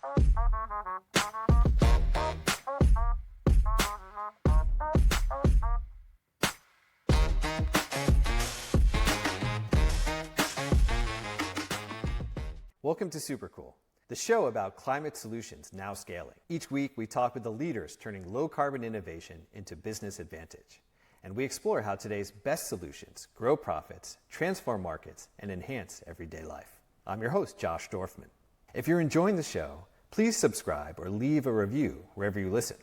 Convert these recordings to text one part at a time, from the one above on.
Welcome to Supercool, the show about climate solutions now scaling. Each week, we talk with the leaders turning low-carbon innovation into business advantage. And we explore how today's best solutions grow profits, transform markets, and enhance everyday life. I'm your host, Josh Dorfman. If you're enjoying the show, please subscribe or leave a review wherever you listen.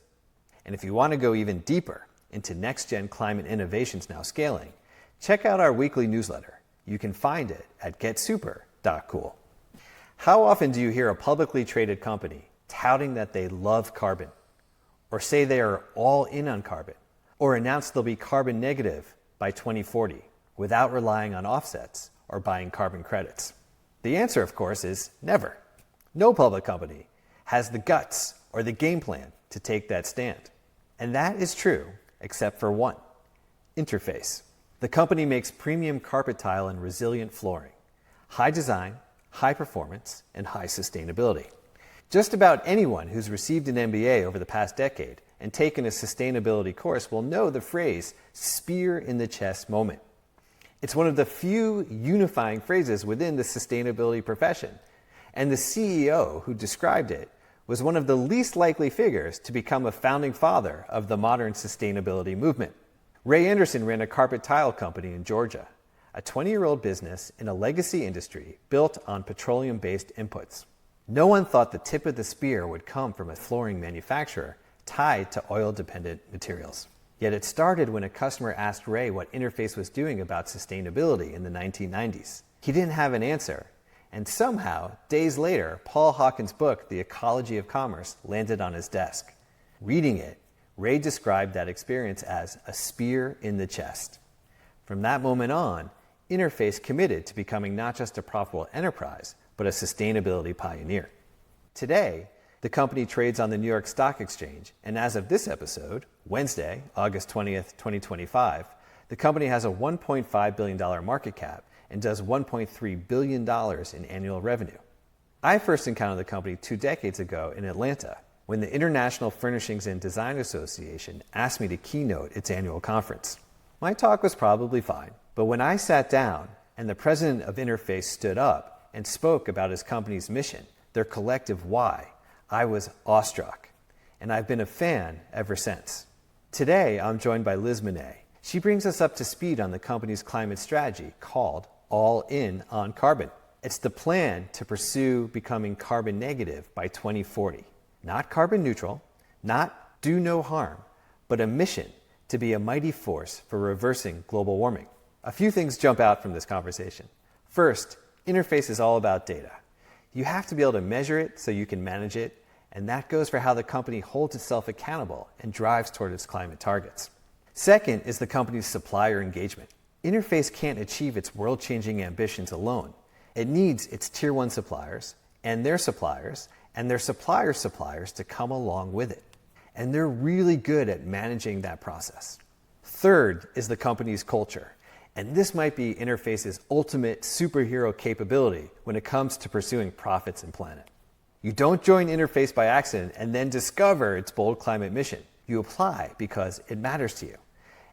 And if you want to go even deeper into next-gen climate innovations now scaling, check out our weekly newsletter. You can find it at getsuper.cool. How often do you hear a publicly traded company touting that they love carbon, or say they are all in on carbon, or announce they'll be carbon negative by 2040 without relying on offsets or buying carbon credits? The answer, of course, is never. No public company has the guts or the game plan to take that stand. And that is true, except for one, Interface. The company makes premium carpet tile and resilient flooring, high design, high performance, and high sustainability. Just about anyone who's received an MBA over the past decade and taken a sustainability course will know the phrase spear in the chest moment. It's one of the few unifying phrases within the sustainability profession, and the CEO who described it was one of the least likely figures to become a founding father of the modern sustainability movement. Ray Anderson ran a carpet tile company in Georgia, a 20-year-old business in a legacy industry built on petroleum-based inputs. No one thought the tip of the spear would come from a flooring manufacturer tied to oil-dependent materials. Yet it started when a customer asked Ray what Interface was doing about sustainability in the 1990s. He didn't have an answer, and somehow, days later, Paul Hawken's book, The Ecology of Commerce, landed on his desk. Reading it, Ray described that experience as a spear in the chest. From that moment on, Interface committed to becoming not just a profitable enterprise, but a sustainability pioneer. Today, the company trades on the New York Stock Exchange, and as of this episode, Wednesday, August 20th, 2025, the company has a $1.5 billion market cap and does $1.3 billion in annual revenue. I first encountered the company 2 decades ago in Atlanta when the International Furnishings and Design Association asked me to keynote its annual conference. My talk was probably fine, but when I sat down and the president of Interface stood up and spoke about his company's mission, their collective why, I was awestruck, and I've been a fan ever since. Today, I'm joined by Liz Minne. She brings us up to speed on the company's climate strategy called All In on Carbon. It's the plan to pursue becoming carbon negative by 2040. Not carbon neutral, not do no harm, but a mission to be a mighty force for reversing global warming. A few things jump out from this conversation. First, Interface is all about data. You have to be able to measure it so you can manage it, and that goes for how the company holds itself accountable and drives toward its climate targets. Second is the company's supplier engagement. Interface can't achieve its world-changing ambitions alone. It needs its Tier 1 suppliers, and their suppliers to come along with it. And they're really good at managing that process. Third is the company's culture. And this might be Interface's ultimate superhero capability when it comes to pursuing profits and planet. You don't join Interface by accident and then discover its bold climate mission. You apply because it matters to you.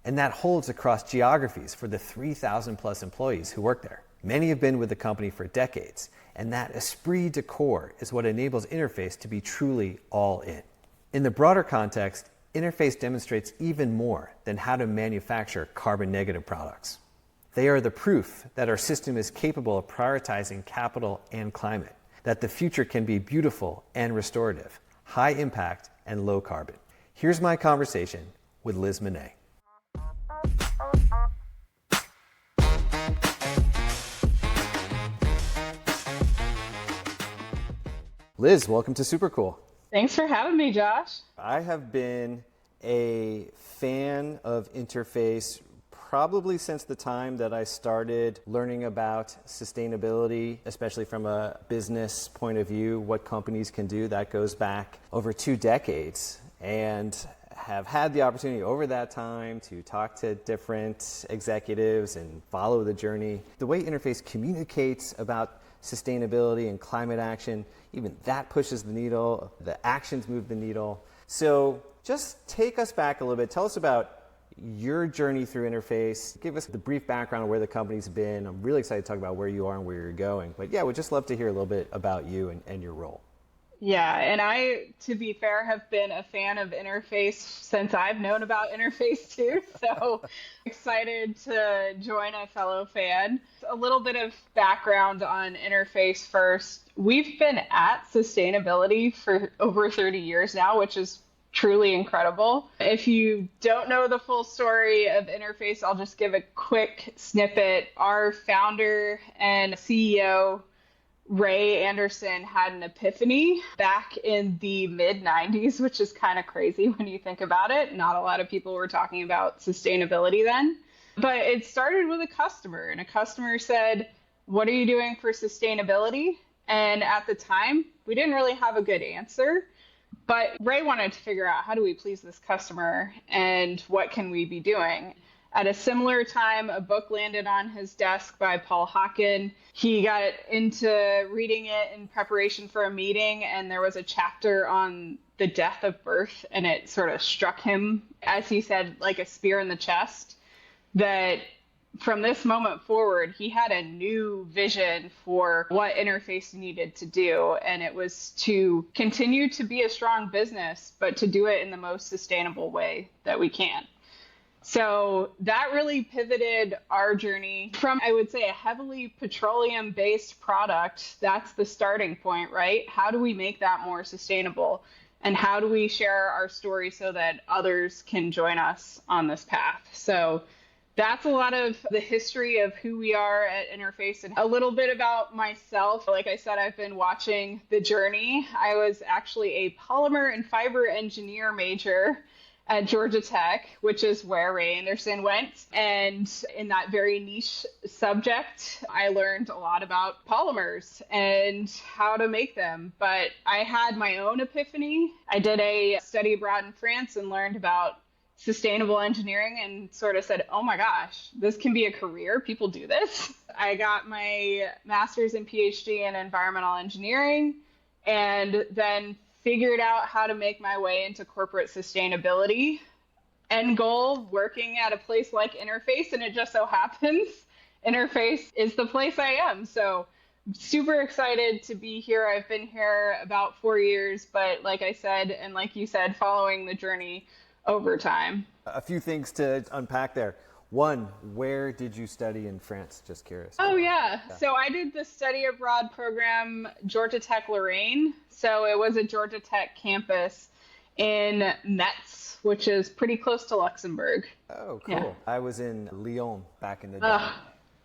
And that holds across geographies for the 3,000 plus employees who work there. Many have been with the company for decades, and that esprit de corps is what enables Interface to be truly all in. In the broader context, Interface demonstrates even more than how to manufacture carbon negative products. They are the proof that our system is capable of prioritizing capital and climate, that the future can be beautiful and restorative, high impact and low carbon. Here's my conversation with Liz Minne. Liz, welcome to Supercool. Thanks for having me, Josh. I have been a fan of Interface probably since the time that I started learning about sustainability, especially from a business point of view, what companies can do. That goes back over 2 decades, and have had the opportunity over that time to talk to different executives and follow the journey. The way Interface communicates about sustainability and climate action. Even that pushes the needle. The actions move the needle. So just take us back a little bit. Tell us about your journey through Interface. Give us the brief background of where the company's been. I'm really excited to talk about where you are and where you're going. But yeah, we'd just love to hear a little bit about you and your role. Yeah, and I, to be fair, have been a fan of Interface since I've known about Interface too. So excited to join a fellow fan. A little bit of background on Interface first. We've been at sustainability for over 30 years now, which is truly incredible. If you don't know the full story of Interface, I'll just give a quick snippet. Our founder and CEO, Ray Anderson, had an epiphany back in the mid 90s, which is kind of crazy when you think about it. Not a lot of people were talking about sustainability then. But it started with a customer, and a customer said, "What are you doing for sustainability?" And at the time, we didn't really have a good answer. But Ray wanted to figure out, how do we please this customer and what can we be doing? At a similar time, a book landed on his desk by Paul Hawken. He got into reading it in preparation for a meeting, and there was a chapter on the death of birth, and it sort of struck him, as he said, like a spear in the chest, that from this moment forward, he had a new vision for what Interface needed to do, and it was to continue to be a strong business, but to do it in the most sustainable way that we can. So that really pivoted our journey from, I would say, a heavily petroleum-based product. That's the starting point, right? How do we make that more sustainable? And how do we share our story so that others can join us on this path? So that's a lot of the history of who we are at Interface, and a little bit about myself. Like I said, I've been watching the journey. I was actually a polymer and fiber engineer major at Georgia Tech, which is where Ray Anderson went. And in that very niche subject, I learned a lot about polymers and how to make them. But I had my own epiphany. I did a study abroad in France and learned about sustainable engineering and sort of said, oh my gosh, this can be a career. People do this. I got my master's and PhD in environmental engineering, and then figured out how to make my way into corporate sustainability. End goal, working at a place like Interface, and it just so happens Interface is the place I am. So super excited to be here. I've been here about 4 years, but like I said, and like you said, following the journey over time. A few things to unpack there. One, where did you study in France? Just curious. Oh, yeah. So I did the study abroad program, Georgia Tech Lorraine. So it was a Georgia Tech campus in Metz, which is pretty close to Luxembourg. Oh, cool. Yeah. I was in Lyon back in the day.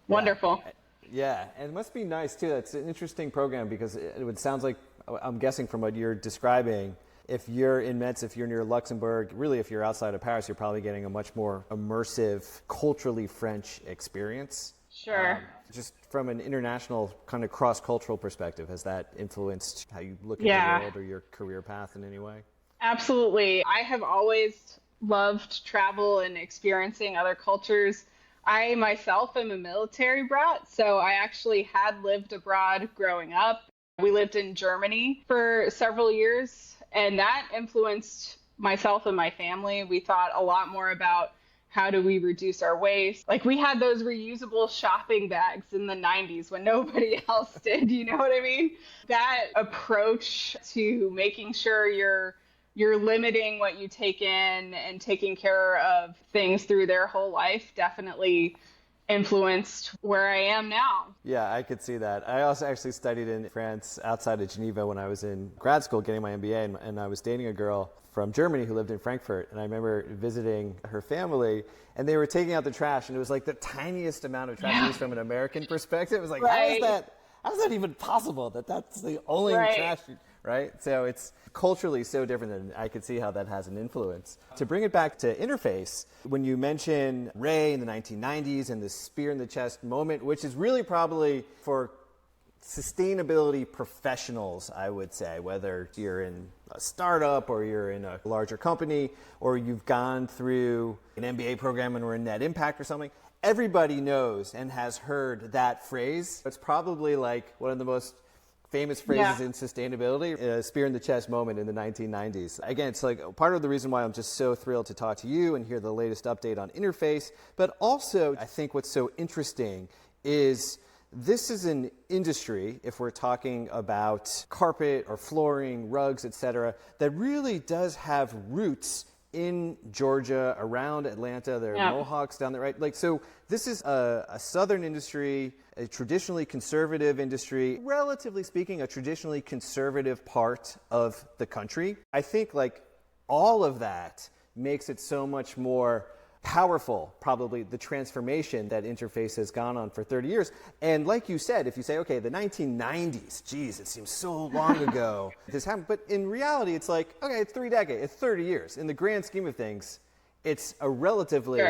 Wonderful. Yeah, and it must be nice too. It's an interesting program because it sounds like, I'm guessing from what you're describing, if you're in Metz, if you're near Luxembourg, really if you're outside of Paris, you're probably getting a much more immersive, culturally French experience. Sure. Just from an international kind of cross-cultural perspective, has that influenced how you look at the world or your career path in any way? Absolutely. I have always loved travel and experiencing other cultures. I myself am a military brat, so I actually had lived abroad growing up. We lived in Germany for several years, and that influenced myself and my family. We thought a lot more about how do we reduce our waste. Like, we had those reusable shopping bags in the 90s when nobody else did, you know what I mean? That approach to making sure you're limiting what you take in and taking care of things through their whole life definitely influenced where I am now. Yeah, I could see that. I also actually studied in France outside of Geneva when I was in grad school getting my MBA, and I was dating a girl from Germany who lived in Frankfurt, and I remember visiting her family, and they were taking out the trash, and it was like the tiniest amount of trash, at least from an American perspective. It was like, how is that even possible that that's the only trash, right? So it's culturally so different, and I could see how that has an influence. To bring it back to Interface, when you mention Ray in the 1990s and the spear in the chest moment, which is really probably for sustainability professionals, I would say, whether you're in a startup or you're in a larger company or you've gone through an MBA program and we're in net impact or something, everybody knows and has heard that phrase. It's probably like one of the most famous phrases in sustainability, a spear in the chest moment in the 1990s. Again, it's like part of the reason why I'm just so thrilled to talk to you and hear the latest update on Interface. But also, I think what's so interesting is this is an industry, if we're talking about carpet or flooring, rugs, etc., that really does have roots in Georgia, around Atlanta. There are Mohawks down there, right? Like, so this is a southern industry, a traditionally conservative industry, relatively speaking, a traditionally conservative part of the country. I think like all of that makes it so much more powerful, probably, the transformation that Interface has gone on for 30 years. And like you said, if you say, okay, the 1990s, geez, it seems so long ago this happened. But in reality, it's like, okay, it's 3 decades, it's 30 years. In the grand scheme of things, it's a relatively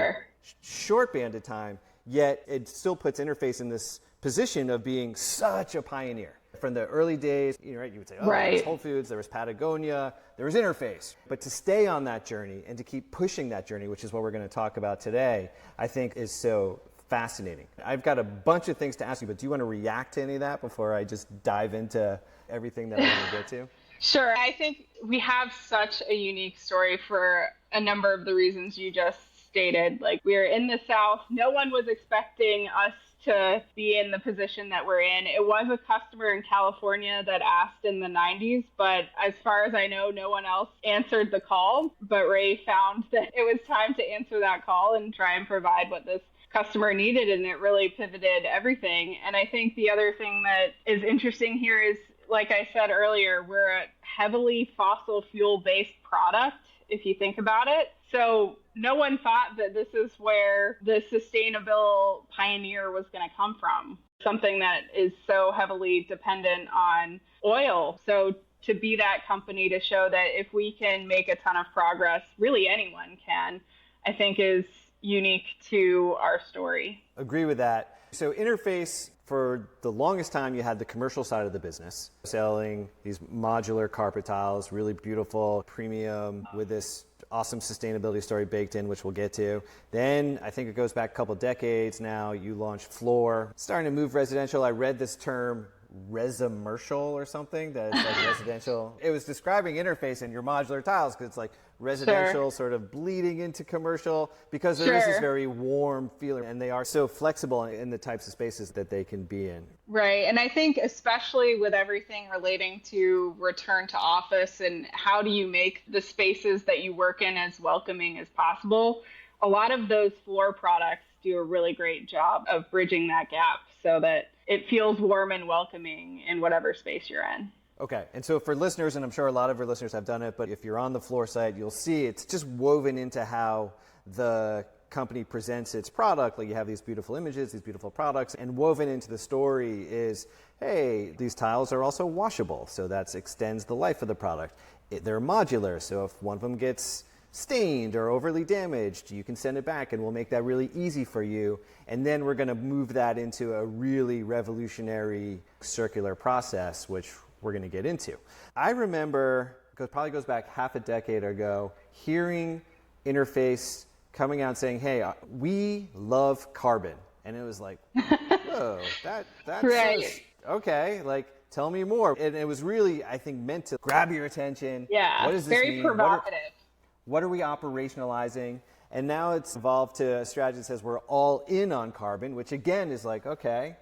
short band of time, yet it still puts Interface in this position of being such a pioneer. From the early days, you know, right, you would say, oh, there was Whole Foods, there was Patagonia, there was Interface. But to stay on that journey and to keep pushing that journey, which is what we're going to talk about today, I think is so fascinating. I've got a bunch of things to ask you, but do you want to react to any of that before I just dive into everything that I want to get to? Sure. I think we have such a unique story for a number of the reasons you just stated. Like, we're in the South. No one was expecting us to be in the position that we're in. It was a customer in California that asked in the 90s, but as far as I know, no one else answered the call. But Ray found that it was time to answer that call and try and provide what this customer needed, and it really pivoted everything. And I think the other thing that is interesting here is, like I said earlier, we're a heavily fossil fuel-based product, if you think about it. So no one thought that this is where the sustainable pioneer was going to come from, something that is so heavily dependent on oil. So to be that company, to show that if we can make a ton of progress, really anyone can, I think is unique to our story. Agree with that. So Interface, for the longest time, you had the commercial side of the business, selling these modular carpet tiles, really beautiful, premium, with this awesome sustainability story baked in, which we'll get to. Then, I think it goes back a couple decades now, you launched Floor. Starting to move residential, I read this term, Resomercial or something, that it's like residential. It was describing Interface and your modular tiles, because it's like residential sort of bleeding into commercial, because there is this very warm feeling, and they are so flexible in the types of spaces that they can be in. Right. And I think especially with everything relating to return to office and how do you make the spaces that you work in as welcoming as possible, a lot of those Floor products do a really great job of bridging that gap so that it feels warm and welcoming in whatever space you're in. Okay, and so for listeners, and I'm sure a lot of our listeners have done it, but if you're on the Floor site, you'll see it's just woven into how the company presents its product. Like, you have these beautiful images, these beautiful products, and woven into the story is, hey, these tiles are also washable, so that extends the life of the product. They're modular, so if one of them gets stained or overly damaged, you can send it back, and we'll make that really easy for you. And then we're going to move that into a really revolutionary circular process, which we're going to get into. I remember, it probably goes back half a decade ago, hearing Interface coming out and saying, hey, we love carbon. And it was like, whoa, that's right. Okay, like, tell me more. And it was really, I think, meant to grab your attention. Yeah, what does this very mean? provocative. What are we operationalizing? And now it's evolved to a strategy that says we're all in on carbon, which again is like, okay,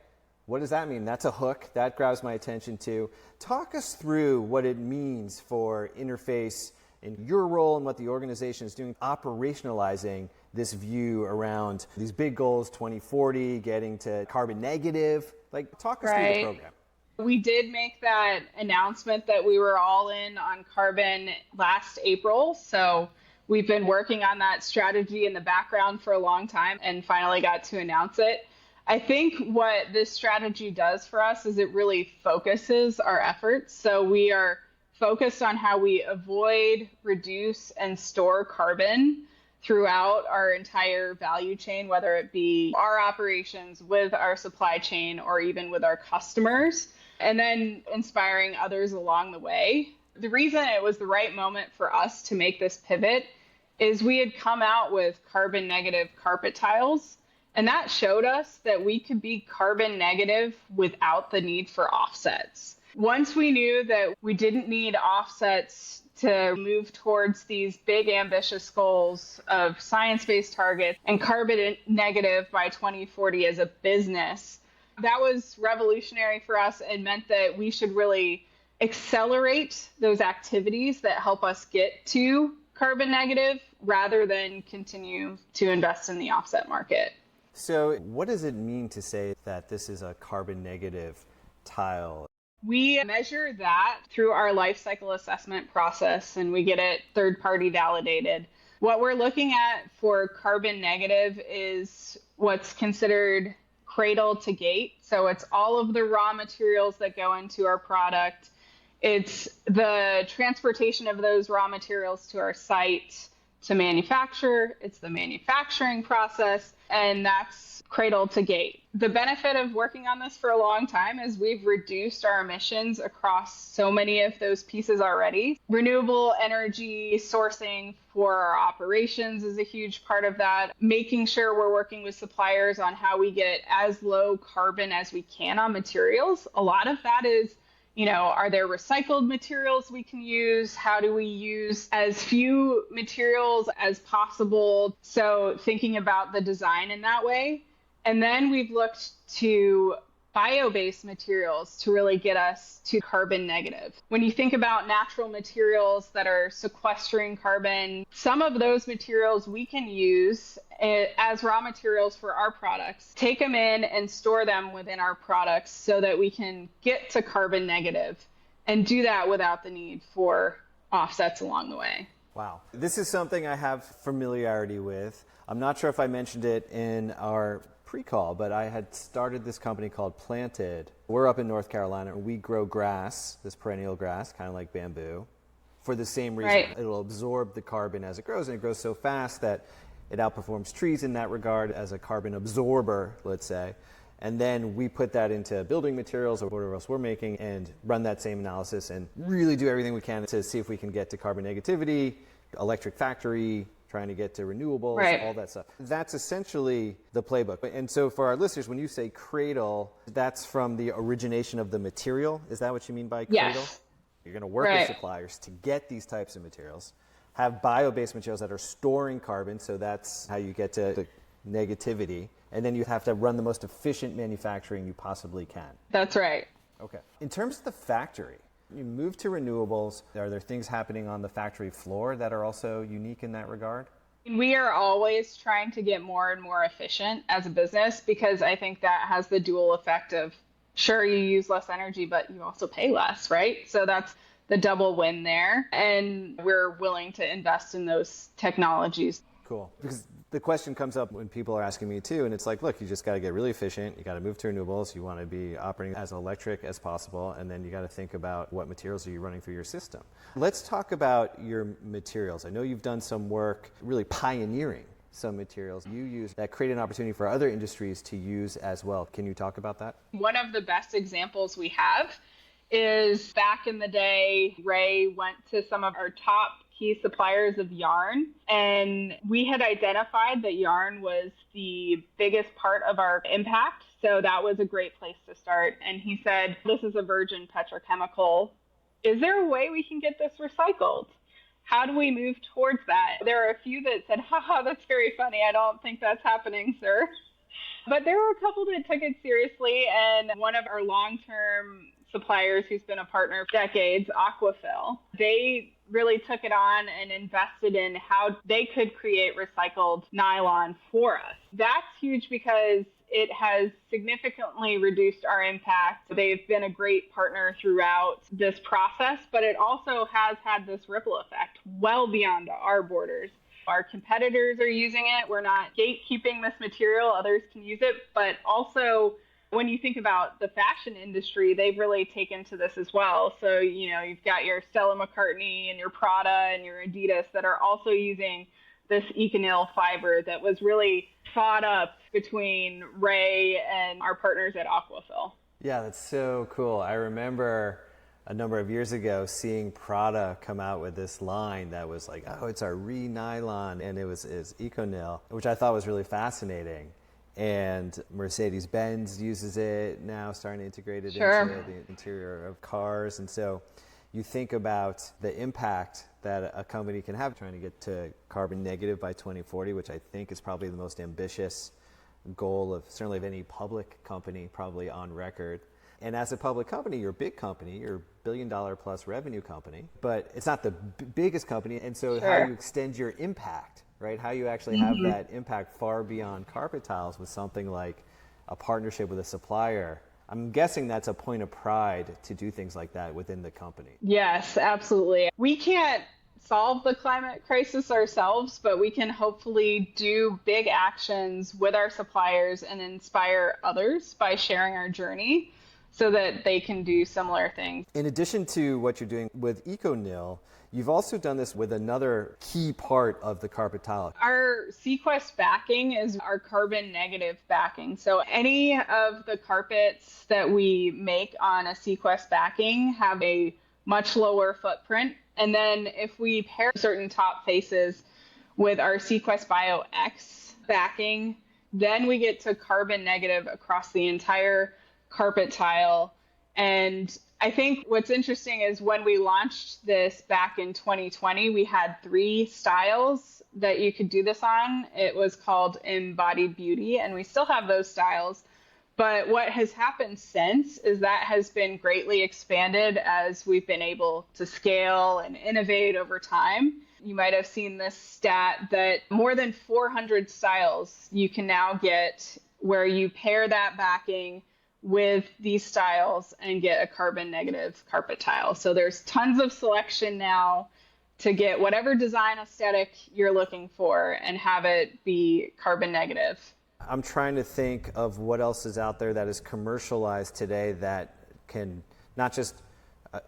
what does that mean? That's a hook. That grabs my attention too. Talk us through what it means for Interface in your role and what the organization is doing, operationalizing this view around these big goals, 2040, getting to carbon negative. Like, talk us through the program. We did make that announcement that we were all in on carbon last April. So we've been working on that strategy in the background for a long time and finally got to announce it. I think what this strategy does for us is it really focuses our efforts. So we are focused on how we avoid, reduce, and store carbon throughout our entire value chain, whether it be our operations, with our supply chain, or even with our customers, and then inspiring others along the way. The reason it was the right moment for us to make this pivot is we had come out with carbon negative carpet tiles, And that showed us that we could be carbon negative without the need for offsets. Once we knew that we didn't need offsets to move towards these big ambitious goals of science-based targets and carbon negative by 2040 as a business, that was revolutionary for us and meant that we should really accelerate those activities that help us get to carbon negative rather than continue to invest in the offset market. So what does it mean to say that this is a carbon negative tile? We measure that through our life cycle assessment process, and we get it third-party validated. What we're looking at for carbon negative is what's considered cradle to gate. So it's all of the raw materials that go into our product. It's the transportation of those raw materials to our site to manufacture. It's the manufacturing process, and that's cradle to gate. The benefit of working on this for a long time is we've reduced our emissions across so many of those pieces already. Renewable energy sourcing for our operations is a huge part of that. Making sure we're working with suppliers on how we get as low carbon as we can on materials. A lot of that is, are there recycled materials we can use? How do we use as few materials as possible? So thinking about the design in that way. And then we've looked to bio-based materials to really get us to carbon negative. When you think about natural materials that are sequestering carbon, some of those materials we can use as raw materials for our products, take them in and store them within our products so that we can get to carbon negative and do that without the need for offsets along the way. Wow. This is something I have familiarity with. I'm not sure if I mentioned it in our pre-call, but I had started this company called Planted. We're up in North Carolina, and we grow grass, this perennial grass, kind of like bamboo, for the same reason. Right. It'll absorb the carbon as it grows, and it grows so fast that it outperforms trees in that regard as a carbon absorber, let's say. And then we put that into building materials or whatever else we're making and run that same analysis and really do everything we can to see if we can get to carbon negativity, electric factory, trying to get to renewables, right, all that stuff. That's essentially the playbook. And so for our listeners, when you say cradle, that's from the origination of the material? Is that what you mean by cradle? Yes. You're going to work with suppliers to get these types of materials, have bio-based materials that are storing carbon, so that's how you get to the negativity, and then you have to run the most efficient manufacturing you possibly can. That's right. Okay. In terms of the factory, you move to renewables. Are there things happening on the factory floor that are also unique in that regard? We are always trying to get more and more efficient as a business because I think that has the dual effect of, sure, you use less energy, but you also pay less, right? So that's the double win there. And we're willing to invest in those technologies. Cool. Because the question comes up when people are asking me too, and it's like, look, you just got to get really efficient. You got to move to renewables. You want to be operating as electric as possible, and then you got to think about what materials are you running through your system. Let's talk about your materials. I know you've done some work really pioneering some materials you use that create an opportunity for other industries to use as well. Can you talk about that? One of the best examples we have is back in the day, Ray went to some of our top key suppliers of yarn, and we had identified that yarn was the biggest part of our impact. So that was a great place to start. And he said, this is a virgin petrochemical. Is there a way we can get this recycled? How do we move towards that? There are a few that said, haha, that's very funny. I don't think that's happening, sir. But there were a couple that took it seriously. And one of our long-term suppliers who's been a partner for decades, Aquafil, they really took it on and invested in how they could create recycled nylon for us. That's huge because it has significantly reduced our impact. They've been a great partner throughout this process, but it also has had this ripple effect well beyond our borders. Our competitors are using it. We're not gatekeeping this material. Others can use it, but also when you think about the fashion industry, they've really taken to this as well. So, you've got your Stella McCartney and your Prada and your Adidas that are also using this Econil fiber that was really thought up between Ray and our partners at Aquafil. Yeah, that's so cool. I remember a number of years ago seeing Prada come out with this line that was like, oh, it's our re-nylon, and it was Econil, which I thought was really fascinating. and Mercedes-Benz uses it now, starting to integrate it Sure. into the interior of cars. And so you think about the impact that a company can have trying to get to carbon negative by 2040, which I think is probably the most ambitious goal of certainly of any public company probably on record. And as a public company, you're a big company, you're a billion-dollar plus revenue company, but it's not the biggest company. And so Sure. how you extend your impact, right? How you actually have that impact far beyond carpet tiles with something like a partnership with a supplier. I'm guessing that's a point of pride to do things like that within the company. Yes, absolutely. We can't solve the climate crisis ourselves, but we can hopefully do big actions with our suppliers and inspire others by sharing our journey so that they can do similar things. In addition to what you're doing with EcoNil, you've also done this with another key part of the carpet tile. Our Sequest backing is our carbon negative backing. So any of the carpets that we make on a Sequest backing have a much lower footprint. And then if we pair certain top faces with our Sequest Bio X backing, then we get to carbon negative across the entire carpet tile. And I think what's interesting is when we launched this back in 2020, we had 3 styles that you could do this on. It was called Embodied Beauty, and we still have those styles. But what has happened since is that has been greatly expanded as we've been able to scale and innovate over time. You might have seen this stat that more than 400 styles you can now get where you pair that backing with these styles and get a carbon negative carpet tile. So there's tons of selection now to get whatever design aesthetic you're looking for and have it be carbon negative. I'm trying to think of what else is out there that is commercialized today that can not just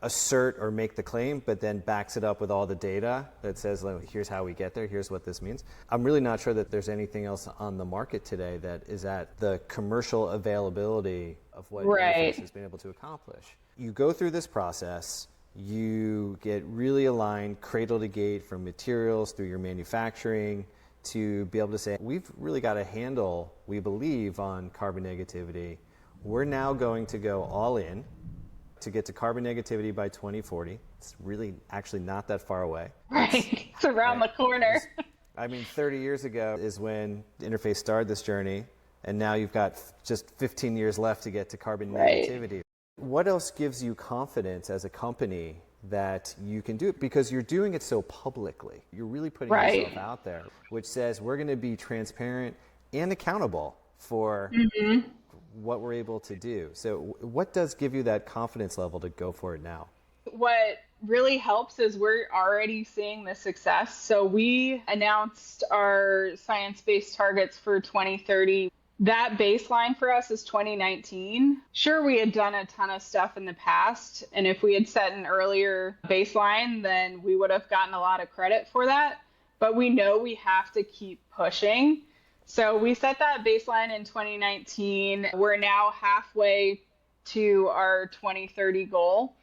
assert or make the claim, but then backs it up with all the data that says, like, here's how we get there, here's what this means. I'm really not sure that there's anything else on the market today that is at the commercial availability of what Right. Interface has been able to accomplish. You go through this process, you get really aligned cradle to gate from materials through your manufacturing to be able to say, we've really got a handle, we believe, on carbon negativity. We're now going to go all in to get to carbon negativity by 2040. It's really actually not that far away. Right. It's around the corner. I mean, 30 years ago is when Interface started this journey, and now you've got just 15 years left to get to carbon Right. negativity. What else gives you confidence as a company that you can do it? Because you're doing it so publicly. You're really putting Right. yourself out there, which says we're going to be transparent and accountable for what we're able to do. So what does give you that confidence level to go for it now? What really helps is we're already seeing the success. So we announced our science-based targets for 2030. That baseline for us is 2019. Sure, we had done a ton of stuff in the past, and if we had set an earlier baseline, then we would have gotten a lot of credit for that. But we know we have to keep pushing. So we set that baseline in 2019. We're now halfway to our 2030 goal.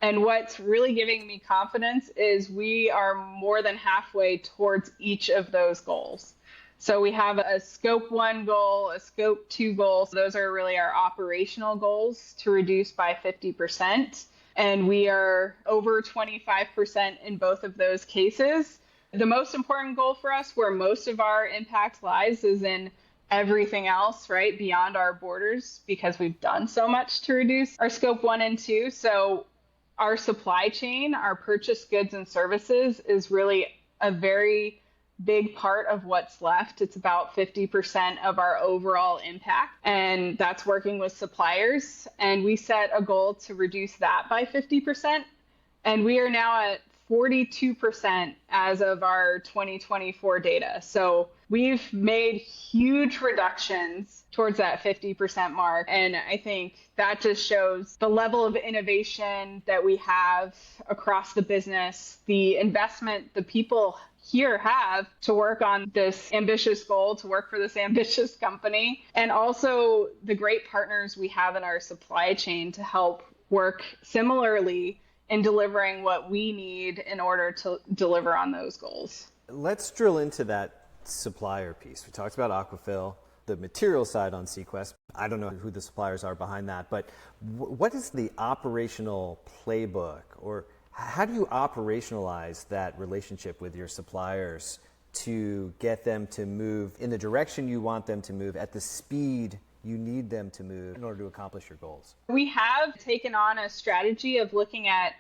And what's really giving me confidence is we are more than halfway towards each of those goals. So we have a scope 1 goal, a scope 2 goal. So those are really our operational goals to reduce by 50%. And we are over 25% in both of those cases. The most important goal for us, where most of our impact lies, is in everything else, right, beyond our borders, because we've done so much to reduce our scope 1 and 2. So our supply chain, our purchased goods and services, is really a very big part of what's left. It's about 50% of our overall impact, and that's working with suppliers. And we set a goal to reduce that by 50%, and we are now at 42% as of our 2024 data. So we've made huge reductions towards that 50% mark. And I think that just shows the level of innovation that we have across the business, the investment the people here have to work on this ambitious goal, to work for this ambitious company, and also the great partners we have in our supply chain to help work similarly in delivering what we need in order to deliver on those goals. Let's drill into that supplier piece. We talked about Aquafil. the material side on Sequest. I don't know who the suppliers are behind that, but what is the operational playbook, or how do you operationalize that relationship with your suppliers to get them to move in the direction you want them to move at the speed you need them to move in order to accomplish your goals? We have taken on a strategy of looking at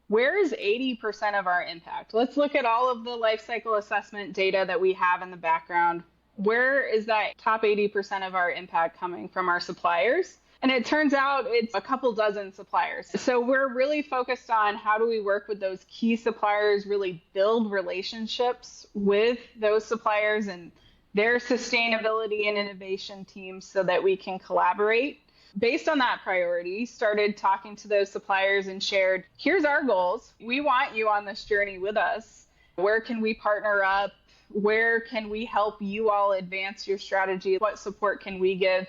where is 80% of our impact. Let's look at all of the life cycle assessment data that we have in the background. Where is that top 80% of our impact coming from our suppliers? And it turns out it's a couple dozen suppliers. So we're really focused on how do we work with those key suppliers, really build relationships with those suppliers and their sustainability and innovation teams so that we can collaborate. Based on that priority, started talking to those suppliers and shared, here's our goals. We want you on this journey with us. Where can we partner up? Where can we help you all advance your strategy? What support can we give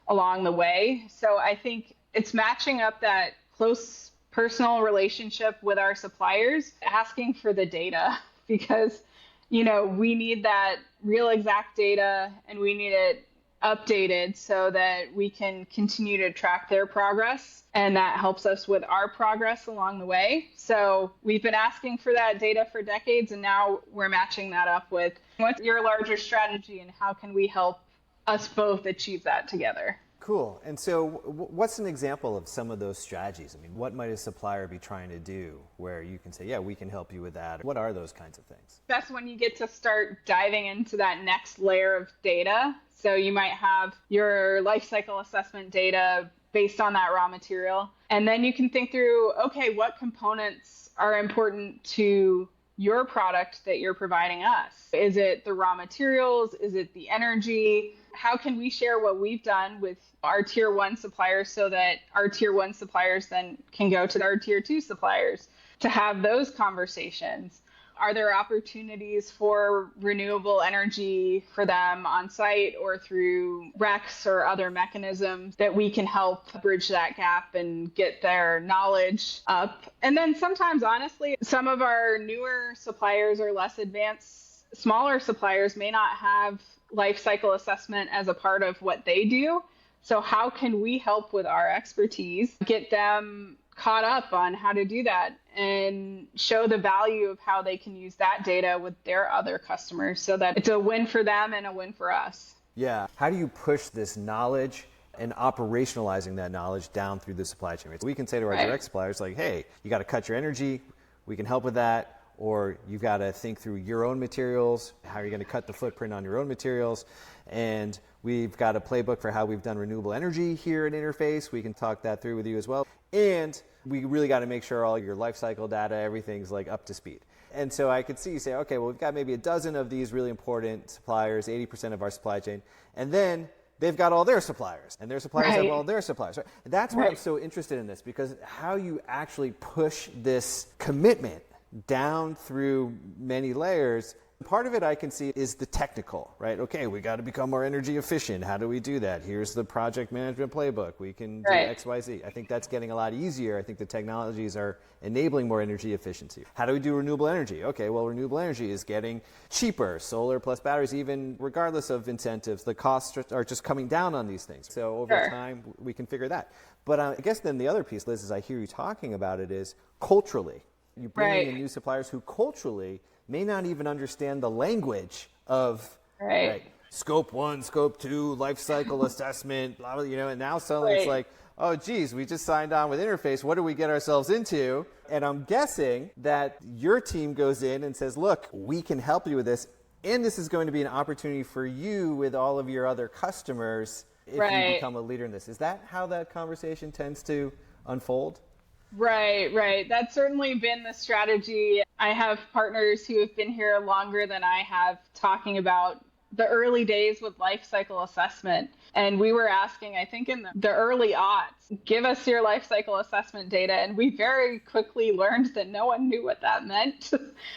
along the way? So I think it's matching up that close personal relationship with our suppliers, asking for the data because, we need that real exact data and we need it updated so that we can continue to track their progress, and that helps us with our progress along the way. So we've been asking for that data for decades, and now we're matching that up with what's your larger strategy and how can we help us both achieve that together. Cool. And so what's an example of some of those strategies? I mean, what might a supplier be trying to do where you can say, yeah, we can help you with that? What are those kinds of things? That's when you get to start diving into that next layer of data. So you might have your life cycle assessment data based on that raw material. And then you can think through, okay, what components are important to your product that you're providing us? Is it the raw materials? Is it the energy? How can we share what we've done with our tier 1 suppliers so that our tier 1 suppliers then can go to our tier 2 suppliers to have those conversations? Are there opportunities for renewable energy for them on site or through RECs or other mechanisms that we can help bridge that gap and get their knowledge up? And then sometimes, honestly, some of our newer suppliers or less advanced, smaller suppliers may not have life cycle assessment as a part of what they do. So how can we help with our expertise, get them caught up on how to do that and show the value of how they can use that data with their other customers so that it's a win for them and a win for us. Yeah. How do you push this knowledge and operationalizing that knowledge down through the supply chain? We can say to our direct suppliers, like, hey, you got to cut your energy. We can help with that. Or you've got to think through your own materials. How are you going to cut the footprint on your own materials? And we've got a playbook for how we've done renewable energy here at Interface. We can talk that through with you as well. And we really got to make sure all your life cycle data, everything's like up to speed. And so I could see you say, okay, well, we've got maybe a dozen of these really important suppliers, 80% of our supply chain. And then they've got all their suppliers, and their suppliers have all their suppliers. Right? That's why I'm so interested in this, because how you actually push this commitment down through many layers. Part of it I can see is the technical, right? Okay, we got to become more energy efficient. How do we do that? Here's the project management playbook. We can do X, Y, Z. I think that's getting a lot easier. I think the technologies are enabling more energy efficiency. How do we do renewable energy? Okay, well, renewable energy is getting cheaper. Solar plus batteries, even regardless of incentives, the costs are just coming down on these things. So over time, we can figure that. But I guess then the other piece, Liz, as I hear you talking about it, is culturally. You bring in new suppliers who culturally may not even understand the language of scope 1, scope 2, life cycle assessment, and now suddenly it's like, oh, geez, we just signed on with Interface. What do we get ourselves into? And I'm guessing that your team goes in and says, look, we can help you with this, and this is going to be an opportunity for you with all of your other customers if you become a leader in this. Is that how that conversation tends to unfold? Right. That's certainly been the strategy. I have partners who have been here longer than I have talking about the early days with life cycle assessment. And we were asking, I think in the early aughts, give us your life cycle assessment data. And we very quickly learned that no one knew what that meant.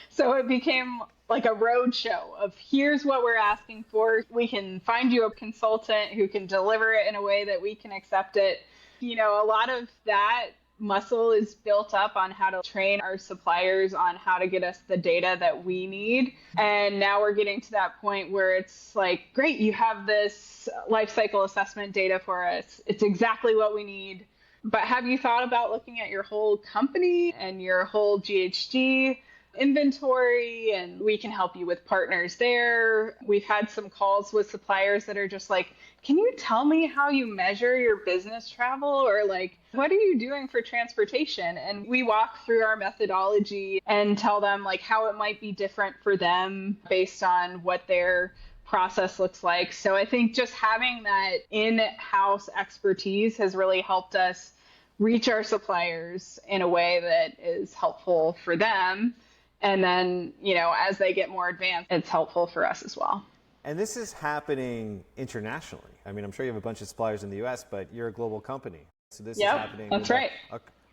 So it became like a roadshow of here's what we're asking for. We can find you a consultant who can deliver it in a way that we can accept it. A lot of that muscle is built up on how to train our suppliers on how to get us the data that we need. And now we're getting to that point where it's like, great, you have this life cycle assessment data for us. It's exactly what we need. But have you thought about looking at your whole company and your whole GHG inventory? And we can help you with partners there. We've had some calls with suppliers that are just like, can you tell me how you measure your business travel? Or like, what are you doing for transportation? And we walk through our methodology and tell them like how it might be different for them based on what their process looks like. So I think just having that in-house expertise has really helped us reach our suppliers in a way that is helpful for them. And then, as they get more advanced, it's helpful for us as well. And this is happening internationally. I mean, I'm sure you have a bunch of suppliers in the US, but you're a global company. So this is happening that's right.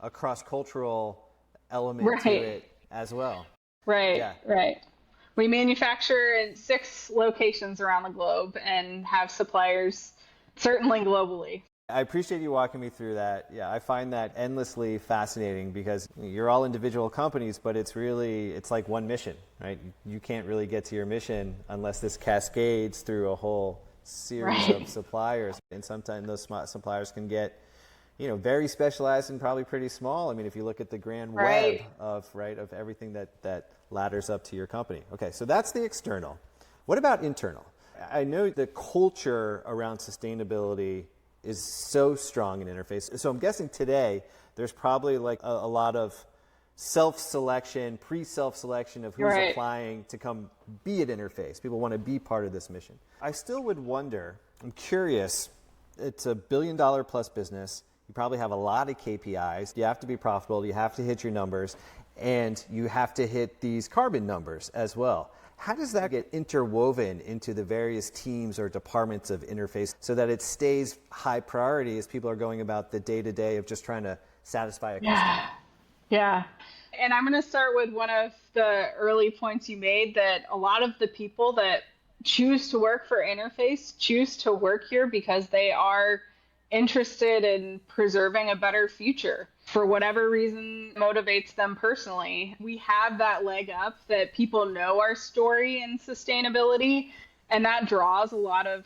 a cross-cultural element to it as well. Right, yeah. Right. We manufacture in 6 locations around the globe and have suppliers certainly globally. I appreciate you walking me through that. Yeah, I find that endlessly fascinating because you're all individual companies, but it's like one mission, right? You can't really get to your mission unless this cascades through a whole series of suppliers. And sometimes those suppliers can get, very specialized and probably pretty small. I mean, if you look at the grand web of everything that ladders up to your company. Okay, so that's the external. What about internal? I know the culture around sustainability is so strong in Interface. So I'm guessing today there's probably like a lot of self-selection, pre-self-selection of who's applying to come be at Interface. People want to be part of this mission. I still would wonder, I'm curious, it's $1 billion plus business. You probably have a lot of KPIs. You have to be profitable. You have to hit your numbers. And you have to hit these carbon numbers as well. How does that get interwoven into the various teams or departments of Interface so that it stays high priority as people are going about the day-to-day of just trying to satisfy a customer? Yeah. And I'm going to start with one of the early points you made, that a lot of the people that choose to work for Interface choose to work here because they are interested in preserving a better future. For whatever reason motivates them personally. We have that leg up that people know our story in sustainability, and that draws a lot of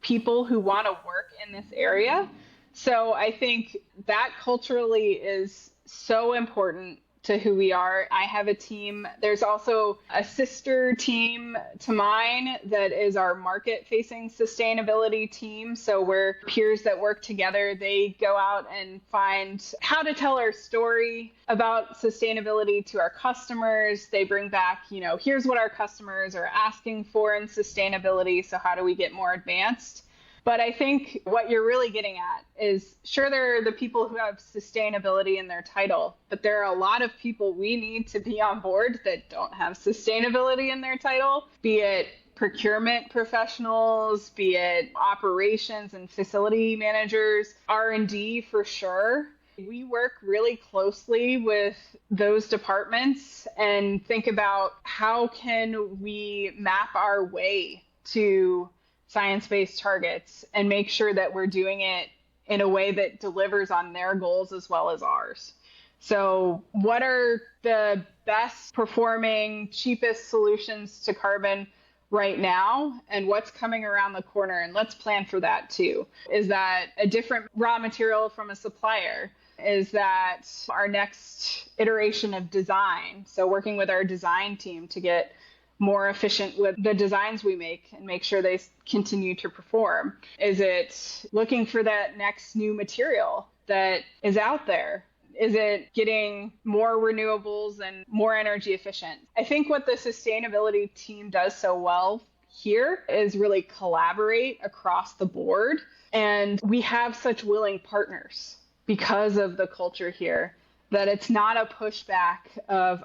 people who want to work in this area. So I think that culturally is so important to who we are. I have a team. There's also a sister team to mine that is our market-facing sustainability team. So we're peers that work together. They go out and find how to tell our story about sustainability to our customers. They bring back, here's what our customers are asking for in sustainability. So how do we get more advanced? But I think what you're really getting at is, sure, there are the people who have sustainability in their title, but there are a lot of people we need to be on board that don't have sustainability in their title, be it procurement professionals, be it operations and facility managers, R&D for sure. We work really closely with those departments and think about how can we map our way to science-based targets and make sure that we're doing it in a way that delivers on their goals as well as ours. So what are the best performing, cheapest solutions to carbon right now, and what's coming around the corner? And let's plan for that too. Is that a different raw material from a supplier? Is that our next iteration of design? So working with our design team to get more efficient with the designs we make and make sure they continue to perform? Is it looking for that next new material that is out there? Is it getting more renewables and more energy efficient? I think what the sustainability team does so well here is really collaborate across the board. And we have such willing partners because of the culture here that it's not a pushback of,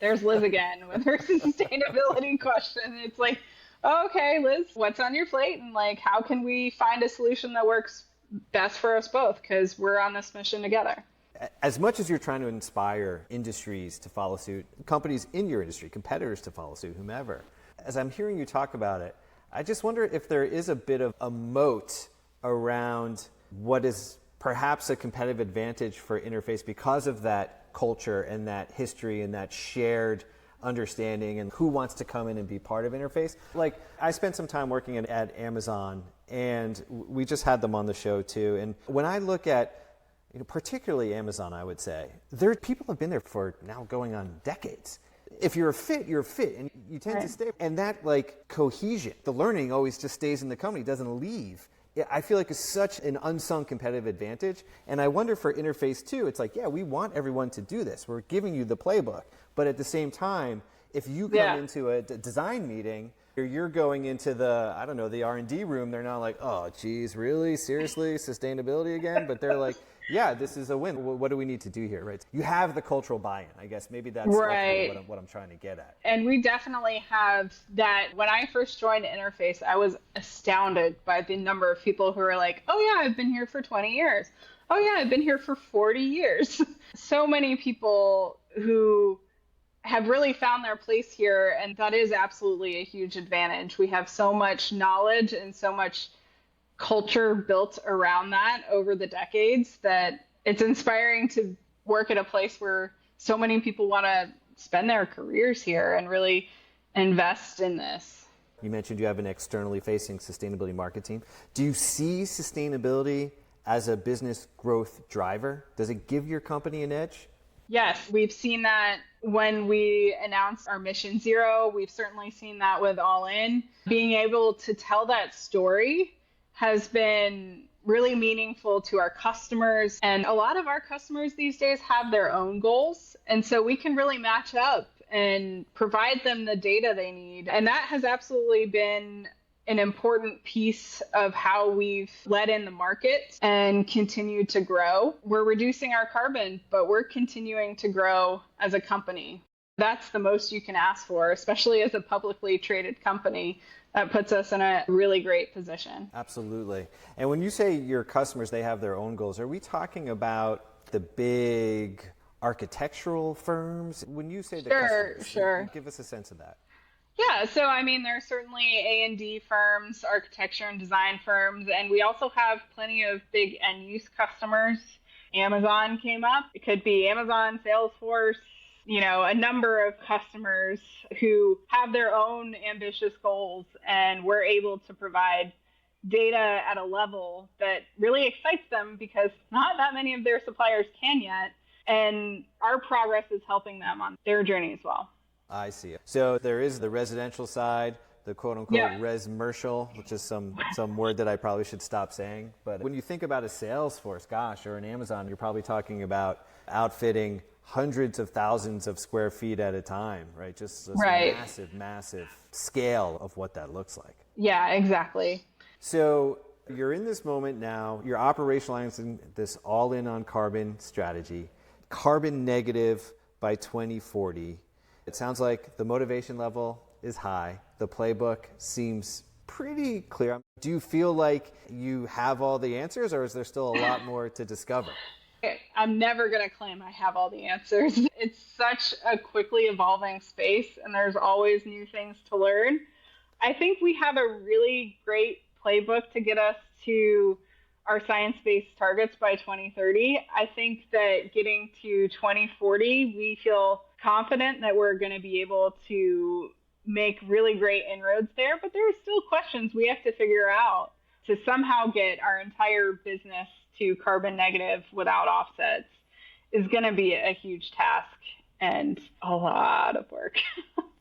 there's Liz again with her sustainability question. It's like, okay, Liz, what's on your plate? And like, how can we find a solution that works best for us both? Because we're on this mission together. As much as you're trying to inspire industries to follow suit, companies in your industry, competitors to follow suit, whomever, as I'm hearing you talk about it, I just wonder if there is a bit of a moat around what is perhaps a competitive advantage for Interface because of that culture and that history and that shared understanding and who wants to come in and be part of Interface. Like, I spent some time working at Amazon, and we just had them on the show too. And when I look at, particularly Amazon, I would say, people have been there for now going on decades. If you're a fit, you're a fit, and you tend to stay. And that like cohesion, the learning always just stays in the company, doesn't leave. I feel like it's such an unsung competitive advantage. And I wonder for Interface too, it's like, yeah, we want everyone to do this. We're giving you the playbook. But at the same time, if you come into a design meeting, or you're going into the R&D room, they're not like, oh, geez, really? Seriously? Sustainability again? But they're like, yeah, this is a win. What do we need to do here, right? You have the cultural buy-in. I guess maybe that's ultimately what I'm trying to get at. And we definitely have that. When I first joined Interface, I was astounded by the number of people who were like, oh yeah, I've been here for 20 years. Oh yeah, I've been here for 40 years. So many people who have really found their place here, and that is absolutely a huge advantage. We have so much knowledge and so much culture built around that over the decades that it's inspiring to work at a place where so many people want to spend their careers here and really invest in this. You mentioned you have an externally facing sustainability market team. Do you see sustainability as a business growth driver? Does it give your company an edge? Yes, we've seen that when we announced our Mission Zero. We've certainly seen that with All In. Being able to tell that story has been really meaningful to our customers. And a lot of our customers these days have their own goals. And so we can really match up and provide them the data they need. And that has absolutely been an important piece of how we've led in the market and continued to grow. We're reducing our carbon, but we're continuing to grow as a company. That's the most you can ask for, especially as a publicly traded company. That puts us in a really great position. Absolutely. And when you say your customers, they have their own goals, are we talking about the big architectural firms? When you say the customers, sure. Give us a sense of that. Yeah, so I mean, there are certainly A&D firms, architecture and design firms, and we also have plenty of big end-use customers. Amazon came up. It could be Amazon, Salesforce, a number of customers who have their own ambitious goals, and we're able to provide data at a level that really excites them because not that many of their suppliers can yet, and our progress is helping them on their journey as well. I see it. So there is the residential side, the quote-unquote Resomercial, which is some word that I probably should stop saying. But when you think about a Salesforce, or an Amazon, you're probably talking about outfitting hundreds of thousands of square feet at a time, right? Just this massive scale of what that looks like. Yeah, exactly. So you're in this moment now, you're operationalizing this all-in on carbon strategy, carbon negative by 2040. It sounds like the motivation level is high. The playbook seems pretty clear. Do you feel like you have all the answers, or is there still a lot more to discover? I'm never going to claim I have all the answers. It's such a quickly evolving space, and there's always new things to learn. I think we have a really great playbook to get us to our science-based targets by 2030. I think that getting to 2040, we feel confident that we're going to be able to make really great inroads there, but there are still questions we have to figure out to somehow get our entire business to carbon negative without offsets is going to be a huge task and a lot of work.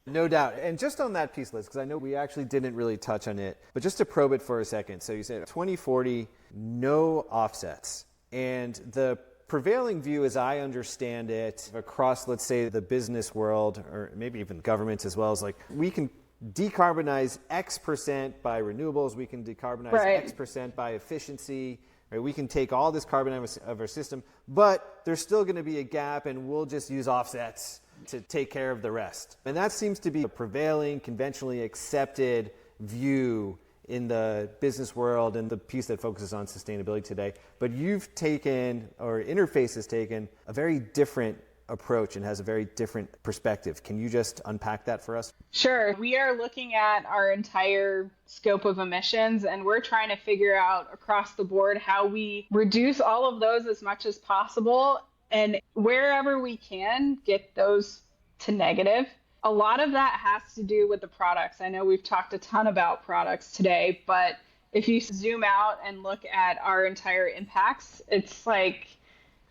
No doubt. And just on that piece, Liz, because I know we actually didn't really touch on it, but just to probe it for a second. So you said 2040, no offsets. And the prevailing view, as I understand it, across, let's say, the business world, or maybe even governments as well, is like, we can decarbonize X percent by renewables, we can decarbonize X percent by efficiency, right? We can take all this carbon out of our system, but there's still going to be a gap, and we'll just use offsets to take care of the rest. And that seems to be a prevailing, conventionally accepted view in the business world and the piece that focuses on sustainability today. But you've taken, or Interface has taken, a very different approach and has a very different perspective. Can you just unpack that for us? Sure. We are looking at our entire scope of emissions, and we're trying to figure out across the board how we reduce all of those as much as possible, and wherever we can get those to negative. A lot of that has to do with the products. I know we've talked a ton about products today, but if you zoom out and look at our entire impacts, it's like,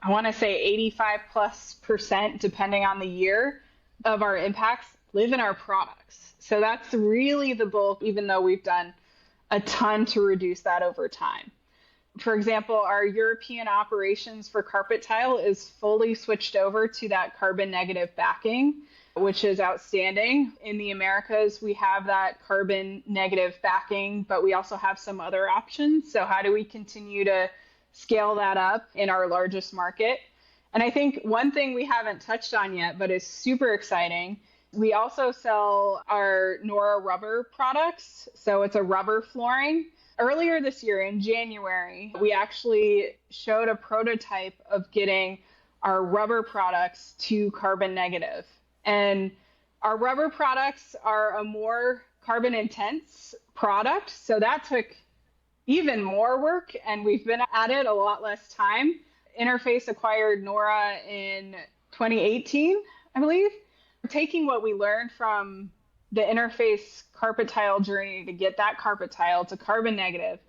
I want to say 85+%, depending on the year, of our impacts live in our products. So that's really the bulk, even though we've done a ton to reduce that over time. For example, our European operations for carpet tile is fully switched over to that carbon negative backing, which is outstanding. In the Americas, we have that carbon negative backing, but we also have some other options. So how do we continue to scale that up in our largest market? And I think one thing we haven't touched on yet, but is super exciting, we also sell our Nora rubber products. So it's a rubber flooring. Earlier this year in January, we actually showed a prototype of getting our rubber products to carbon negative. And our rubber products are a more carbon intense product. So that took even more work, and we've been at it a lot less time. Interface acquired Nora in 2018, I believe. Taking what we learned from the Interface carpet tile journey to get that carpet tile to carbon negative,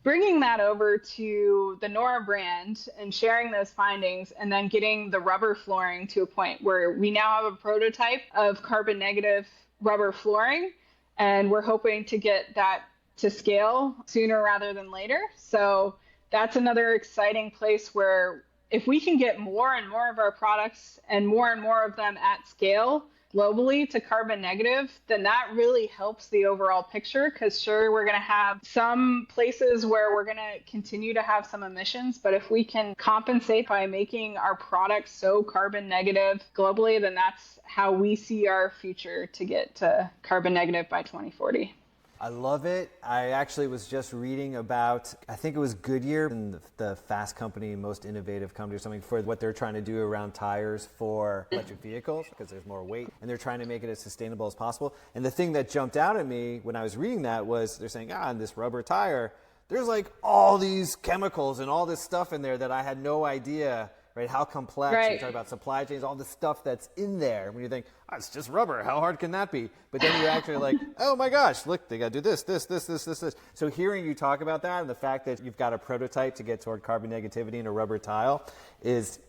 bringing that over to the Nora brand and sharing those findings, and then getting the rubber flooring to a point where we now have a prototype of carbon negative rubber flooring, and we're hoping to get that to scale sooner rather than later. So that's another exciting place where if we can get more and more of our products and more of them at scale globally to carbon negative, then that really helps the overall picture. Because sure, we're going to have some places where we're going to continue to have some emissions, but if we can compensate by making our products so carbon negative globally, then that's how we see our future to get to carbon negative by 2040. I love it. I actually was just reading about, I think it was Goodyear, and the Fast Company, most innovative company or something, for what they're trying to do around tires for electric vehicles, because there's more weight, and they're trying to make it as sustainable as possible. And the thing that jumped out at me when I was reading that was they're saying, in this rubber tire, there's like all these chemicals and all this stuff in there that I had no idea, right? How complex. Right. You talk about supply chains, all the stuff that's in there. When you think, it's just rubber, how hard can that be? But then you're actually like, oh my gosh, look, they got to do this. So hearing you talk about that and the fact that you've got a prototype to get toward carbon negativity in a rubber tile it's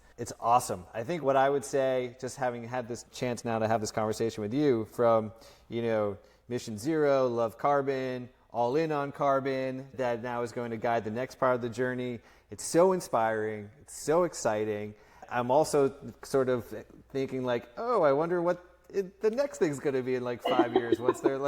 awesome. I think what I would say, just having had this chance now to have this conversation with you, from, Mission Zero, Love Carbon, All In on Carbon, that now is going to guide the next part of the journey. It's so inspiring. It's so exciting. I'm also sort of thinking like, I wonder what the next thing's going to be in like 5 years. What's there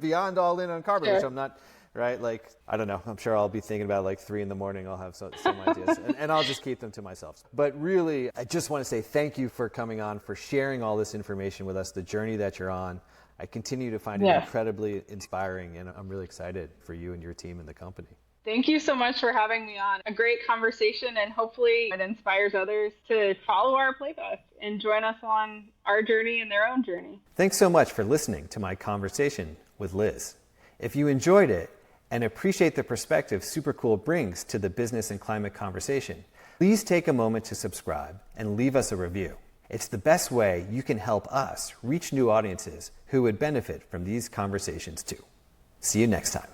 beyond All In on Carbon, sure. Which I'm not, right? Like, I don't know. I'm sure I'll be thinking about like 3 a.m. I'll have some ideas and I'll just keep them to myself. But really, I just want to say thank you for coming on, for sharing all this information with us, the journey that you're on. I continue to find it incredibly inspiring, and I'm really excited for you and your team and the company. Thank you so much for having me on. A great conversation, and hopefully it inspires others to follow our playbook and join us on our journey and their own journey. Thanks so much for listening to my conversation with Liz. If you enjoyed it and appreciate the perspective Supercool brings to the business and climate conversation, please take a moment to subscribe and leave us a review. It's the best way you can help us reach new audiences who would benefit from these conversations too. See you next time.